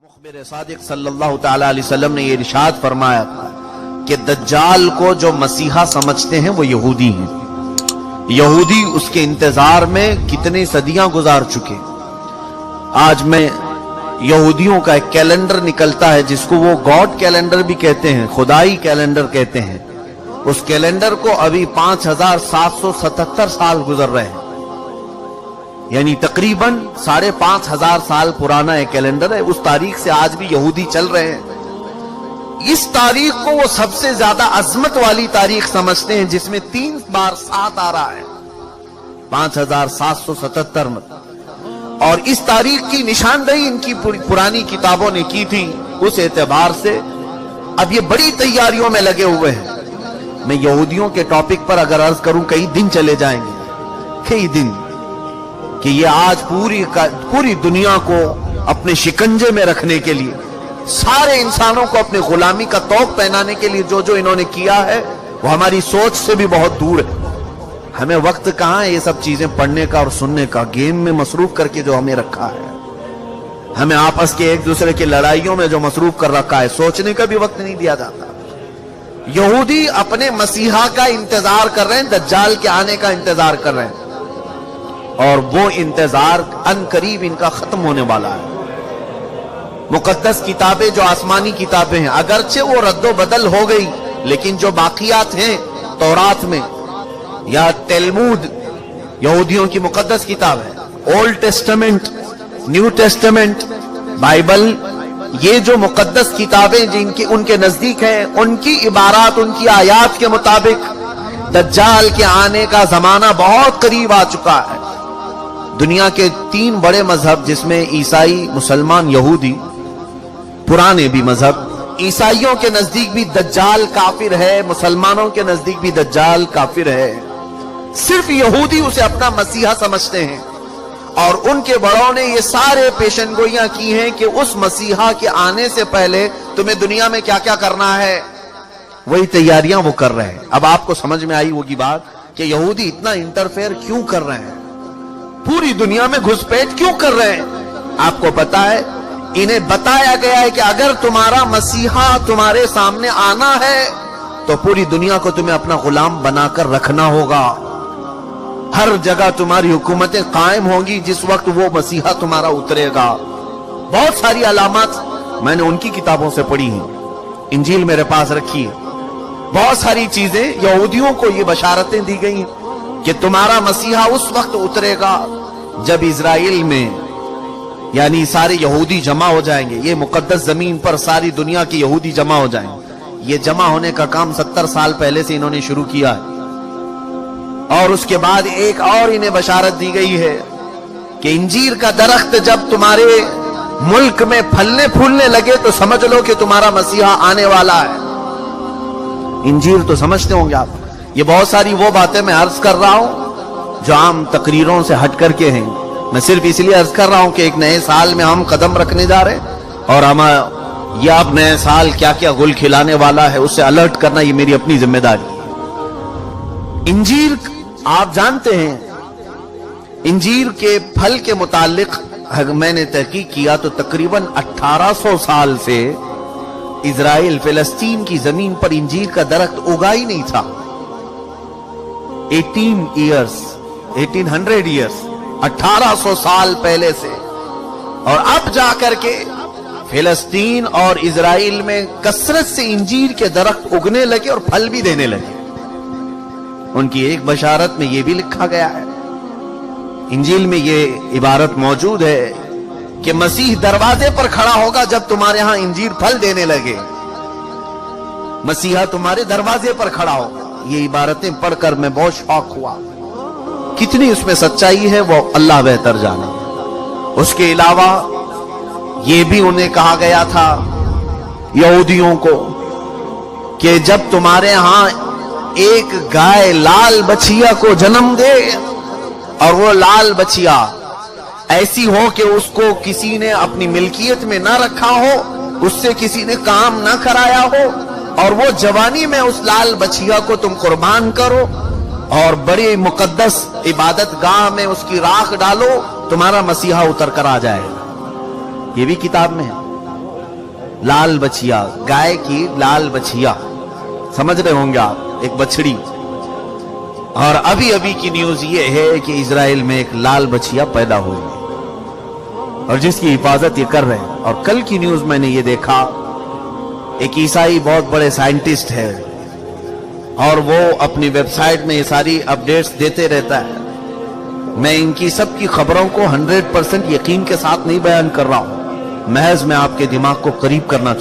मुखबिर सादिक सल्लल्लाहु ताला अलैहि वसल्लम ने ये इरशाद फरमाया था कि दज्जाल को जो मसीहा समझते हैं वो यहूदी हैं। यहूदी उसके इंतजार में कितने सदियां गुजार चुके। आज में यहूदियों का एक कैलेंडर निकलता है जिसको वो गॉड कैलेंडर भी कहते हैं, खुदाई कैलेंडर कहते हैं। उस कैलेंडर को अभी 5777 साल गुजर रहे हैं, यानी तकरीबन 5500 साल पुराना एक कैलेंडर है। उस तारीख से आज भी यहूदी चल रहे हैं। इस तारीख को वो सबसे ज्यादा अजमत वाली तारीख समझते हैं, जिसमें 3 बार 7 आ रहा है, 5777 में। और इस तारीख की निशानदेही इनकी पुरानी किताबों ने की थी। उस एतबार से अब ये बड़ी तैयारियों में लगे हुए हैं। मैं यहूदियों के टॉपिक पर अगर अर्ज करूं कई दिन चले जाएंगे, कई दिन, कि ये आज पूरी दुनिया को अपने शिकंजे में रखने के लिए, सारे इंसानों को अपने गुलामी का तौक पहनाने के लिए जो जो इन्होंने किया है वो हमारी सोच से भी बहुत दूर है। हमें वक्त कहां है ये सब चीजें पढ़ने का और सुनने का। गेम में मसरूफ करके जो हमें रखा है, हमें आपस के एक दूसरे की लड़ाइयों में जो मसरूफ कर रखा है, सोचने का भी वक्त नहीं दिया जाता। यहूदी अपने मसीहा का इंतजार कर रहे हैं, दज्जाल के आने का इंतजार कर रहे हैं, और वो इंतजार अनकरीब इनका खत्म होने वाला है। मुकद्दस किताबें जो आसमानी किताबें हैं, अगरचे वो रद्दो बदल हो गई, लेकिन जो बाकियात हैं तौरात में या तेलमूद, यहूदियों की मुकद्दस किताब है, old testament, new testament, Bible, ये जो मुकद्दस किताबें जिनकी उनके नजदीक हैं, उनकी इबारात, उनकी आयात के मुताबिक दज्जाल के आने का जमाना बहुत करीब आ चुका है। दुनिया के 3 बड़े मजहब, जिसमें ईसाई, मुसलमान, यहूदी, पुराने भी मजहब, ईसाइयों के नजदीक भी दज्जाल काफिर है, मुसलमानों के नजदीक भी दज्जाल काफिर है। सिर्फ यहूदी उसे अपना मसीहा समझते हैं, और उनके बड़ों ने ये सारे पेशनगोइयां की हैं कि उस मसीहा के आने से पहले तुम्हें दुनिया में क्या क्या करना है, वही तैयारियां वो कर रहे हैं। अब आपको समझ में आई होगी बात कि यहूदी इतना इंटरफेयर क्यों कर रहे हैं, पूरी दुनिया में घुसपैठ क्यों कर रहे हैं। आपको पता है, इन्हें बताया गया है कि अगर तुम्हारा मसीहा तुम्हारे सामने आना है तो पूरी दुनिया को तुम्हें अपना गुलाम बनाकर रखना होगा। हर जगह तुम्हारी हुकूमतें कायम होंगी जिस वक्त वो मसीहा तुम्हारा उतरेगा। बहुत सारी अलामत मैंने उनकी किताबों से पढ़ी हैं, इंजील मेरे पास रखी है। बहुत सारी चीजें यहूदियों को ये बशारतें दी गई कि तुम्हारा मसीहा उस वक्त उतरेगा जब इजराइल में, यानी सारे यहूदी जमा हो जाएंगे, ये मुकद्दस जमीन पर सारी दुनिया के यहूदी जमा हो जाएंगे। ये जमा होने का काम 70 साल पहले से इन्होंने शुरू किया है। और उसके बाद एक और इन्हें बशारत दी गई है कि इंजीर का दरख्त जब तुम्हारे मुल्क में फलने फूलने लगे तो समझ लो कि तुम्हारा मसीहा आने वाला है। इंजीर तो समझते होंगे आप। ये बहुत सारी वो बातें मैं अर्ज कर रहा हूं जो आम तकरीरों से हट करके हैं। मैं सिर्फ इसलिए अर्ज कर रहा हूं कि एक नए साल में हम कदम रखने जा रहे हैं, और हम ये अब नए साल क्या क्या गुल खिलाने वाला है उससे अलर्ट करना ये मेरी अपनी जिम्मेदारी है। इंजीर आप जानते हैं, इंजीर के फल के मुतालिक मैंने तहकीक किया तो तकरीबन 1800 साल से इजराइल फिलिस्तीन की जमीन पर इंजीर का दरख्त उगा ही नहीं था। 1800 ईयर्स 1800 साल पहले से, और अब जाकर के फिलिस्तीन और इजराइल में कसरत से इंजीर के दरख्त उगने लगे और फल भी देने लगे। उनकी एक बशारत में यह भी लिखा गया है, इंजील में यह इबारत मौजूद है कि मसीह दरवाजे पर खड़ा होगा जब तुम्हारे यहां इंजीर फल देने लगे। मसीहा तुम्हारे दरवाजे पर खड़ा होगा। ये इबारतें पढ़कर मैं बहुत शौक हुआ। कितनी उसमें सच्चाई है वो अल्लाह बेहतर जाने। उसके अलावा ये भी उन्हें कहा गया था यहूदियों को कि जब तुम्हारे यहां एक गाय लाल बछिया को जन्म दे, और वो लाल बछिया ऐसी हो कि उसको किसी ने अपनी मिल्कियत में ना रखा हो, उससे किसी ने काम ना कराया हो, और वो जवानी में उस लाल बछिया को तुम कुर्बान करो और बड़ी मुकद्दस इबादत गाह में उसकी राख डालो, तुम्हारा मसीहा उतर कर आ जाएगा। ये भी किताब में है। लाल बछिया, गाय की लाल बछिया, समझ रहे होंगे आप, एक बछड़ी। और अभी अभी की न्यूज ये है कि इजराइल में एक लाल बछिया पैदा हुई और जिसकी हिफाजत ये कर रहे हैं। और कल की न्यूज मैंने ये देखा, एक ईसाई बहुत बड़े साइंटिस्ट है और वो अपनी वेबसाइट में ये सारी अपडेट्स देते रहता है। मैं इनकी सबकी खबरों को 100% यकीन के साथ नहीं बयान कर रहा हूं, महज मैं आपके दिमाग को करीब करना